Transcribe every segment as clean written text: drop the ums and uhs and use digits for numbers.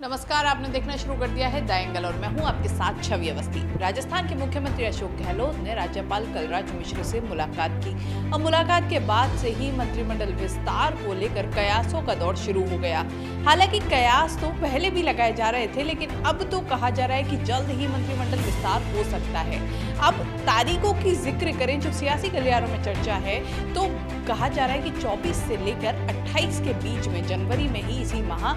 नमस्कार, आपने देखना शुरू कर दिया है द एंगल और मैं हूं आपके साथ छवि अवस्थी। राजस्थान के मुख्यमंत्री अशोक गहलोत ने राज्यपाल कलराज मिश्र से मुलाकात की और मुलाकात के बाद से ही मंत्रिमंडल विस्तार को लेकर कयासों का दौर शुरू हो गया। हालांकि कयास तो पहले भी लगाए जा रहे थे, लेकिन अब तो कहा जा रहा है कि जल्द ही मंत्रिमंडल विस्तार हो सकता है। अब तारीखों की जिक्र करें जो सियासी गलियारों में चर्चा है, तो कहा जा रहा है कि 24 से लेकर 28 के बीच में जनवरी में ही इसी माह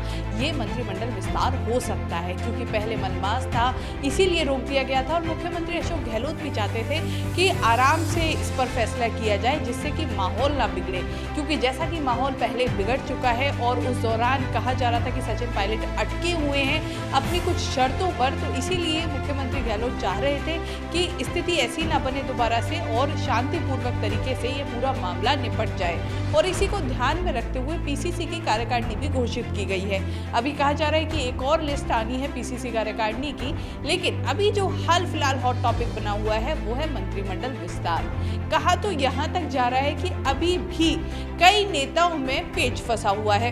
ये मंत्रिमंडल विस्तार हो सकता है, क्योंकि पहले मनमास था, इसीलिए रोक दिया गया था। और मुख्यमंत्री अशोक गहलोत भी चाहते थे कि आराम से इस पर फैसला किया जाए, जिससे कि माहौल ना बिगड़े, क्योंकि जैसा कि माहौल पहले बिगड़ चुका है और उस दौरान कहा जा रहा था कि सचिन पायलट अटके हुए हैं अपनी कुछ शर्तों पर, तो इसीलिए मुख्यमंत्री गहलोत चाह रहे थे कि स्थिति ऐसी ना बने दोबारा से और शांतिपूर्वक तरीके से ये पूरा मामला निपट जाए। और इसी को ध्यान में रखते हुए पीसीसी की कार्यकारिणी भी घोषित की गई है। अभी कहा जा रहा है कि एक और लिस्ट आनी है पीसीसी कार्यकारिणी की, लेकिन अभी जो हाल फिलहाल हॉट टॉपिक बना हुआ है वो है मंत्रिमंडल विस्तार। कहा तो यहाँ तक जा रहा है कि अभी भी कई नेताओं में पेच फंसा हुआ है।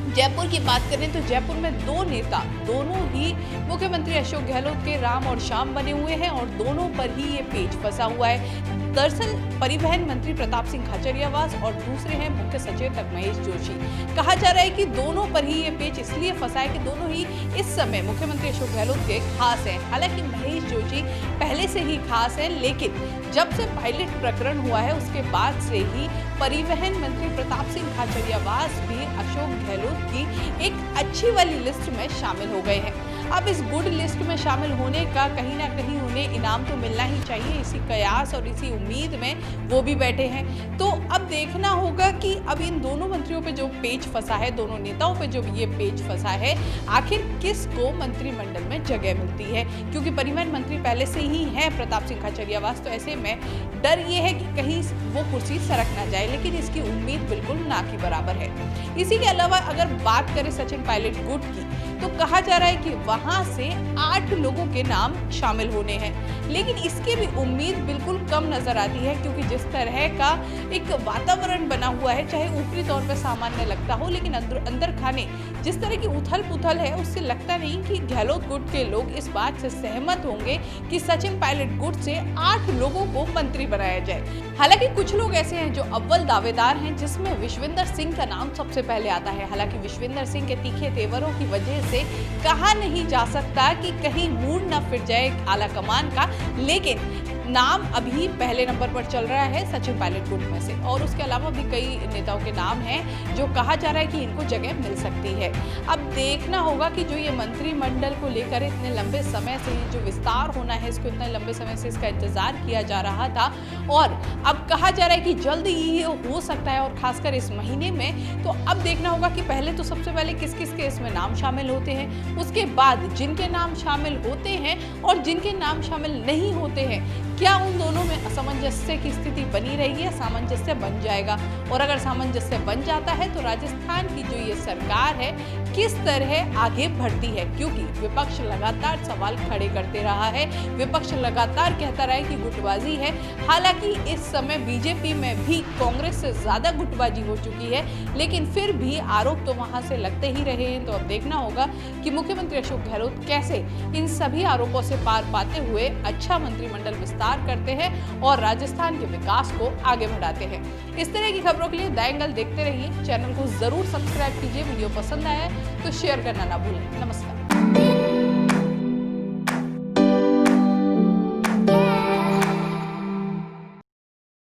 जयपुर की बात करें तो जयपुर में दो नेता, दोनों ही मुख्यमंत्री अशोक गहलोत के राम और श्याम बने हुए हैं और दोनों पर ही ये पेच फंसा हुआ है। दरअसल परिवहन मंत्री प्रताप सिंह खाचरियावास और दूसरे हैं मुख्य सचेतक महेश जोशी। कहा जा रहा है कि दोनों पर ही ये पेच इसलिए फंसा है कि दोनों ही इस समय मुख्यमंत्री अशोक गहलोत के खास हैं। हालांकि महेश जोशी पहले से ही खास हैं, लेकिन जब से पायलट प्रकरण हुआ है उसके बाद से ही परिवहन मंत्री प्रताप सिंह खाचरियावास भी अशोक गहलोत की एक अच्छी वाली लिस्ट में शामिल हो गए हैं। अब इस गुड लिस्ट में शामिल होने का कहीं ना कहीं उन्हें इनाम तो मिलना ही चाहिए। इसी कयास और इसी उम्मीद में वो भी बैठे हैं। तो अब देखना होगा कि अब इन दोनों मंत्रियों पे जो पेच फंसा है, दोनों नेताओं पे जो ये पेच फंसा है, आखिर किसको मंत्रिमंडल में जगह मिलती है, क्योंकि परिवहन मंत्री पहले से ही हैं प्रताप सिंह खाचरियावास। तो ऐसे में डर ये है कि कहीं वो कुर्सी सरक ना जाए, लेकिन इसकी उम्मीद बिल्कुल ना की बराबर है। इसी के अलावा अगर बात करें सचिन पायलट गुट की, तो कहा जा रहा है कि वहां से 8 लोगों के नाम शामिल होने हैं, लेकिन इसकी भी उम्मीद बिल्कुल कम नजर आती है, क्योंकि जिस तरह का एक वातावरण बना हुआ है, चाहे ऊपरी तौर पर सामान्य लगता हो, लेकिन अंदर खाने जिस तरह की उथल पुथल है, उससे लगता नहीं कि गहलोत गुट के लोग इस बात से सहमत होंगे कि सचिन पायलट गुट से 8 लोगों को मंत्री बनाया जाए। हालांकि कुछ लोग ऐसे हैं जो अव्वल दावेदार हैं, जिसमें विश्वेंद्र सिंह का नाम सबसे पहले आता है। हालांकि विश्वेंद्र सिंह के तीखे तेवरों की वजह से कहा नहीं जा सकता कि कहीं मूड न फिर जाए आला कमान का, लेकिन नाम अभी पहले नंबर पर चल रहा है सचिन पायलट गुट में से। और उसके अलावा भी कई नेताओं के नाम हैं जो कहा जा रहा है कि इनको जगह मिल सकती है। अब देखना होगा कि जो ये मंत्रिमंडल को लेकर इतने लंबे समय से जो विस्तार होना है, इसको इतने लंबे समय से इसका इंतजार किया जा रहा था और अब कहा जा रहा है कि जल्द ही ये हो सकता है, और खासकर इस महीने में। तो अब देखना होगा कि पहले तो सबसे पहले किस किस के इसमें नाम शामिल होते हैं, उसके बाद जिनके नाम शामिल होते हैं और जिनके नाम शामिल नहीं होते हैं, क्या उन दोनों में असमंजस्य की स्थिति बनी रहेगी या सामंजस्य बन जाएगा। और अगर सामंजस्य बन जाता है तो राजस्थान की जो ये सरकार है किस तरह आगे बढ़ती है, क्योंकि विपक्ष लगातार सवाल खड़े करते रहा है, विपक्ष लगातार कहता रहा है कि गुटबाजी है। हालांकि इस समय बीजेपी में भी कांग्रेस से ज्यादा गुटबाजी हो चुकी है, लेकिन फिर भी आरोप तो वहां से लगते ही रहे हैं। तो अब देखना होगा कि मुख्यमंत्री अशोक गहलोत कैसे इन सभी आरोपों से पार पाते हुए अच्छा मंत्रिमंडल विस्तार करते हैं और राजस्थान के विकास को आगे बढ़ाते हैं। इस तरह की खबरों के लिए द एंगल देखते रहिए। चैनल को जरूर सब्सक्राइब कीजिए। वीडियो पसंद आया तो शेयर करना ना भूलें। नमस्कार।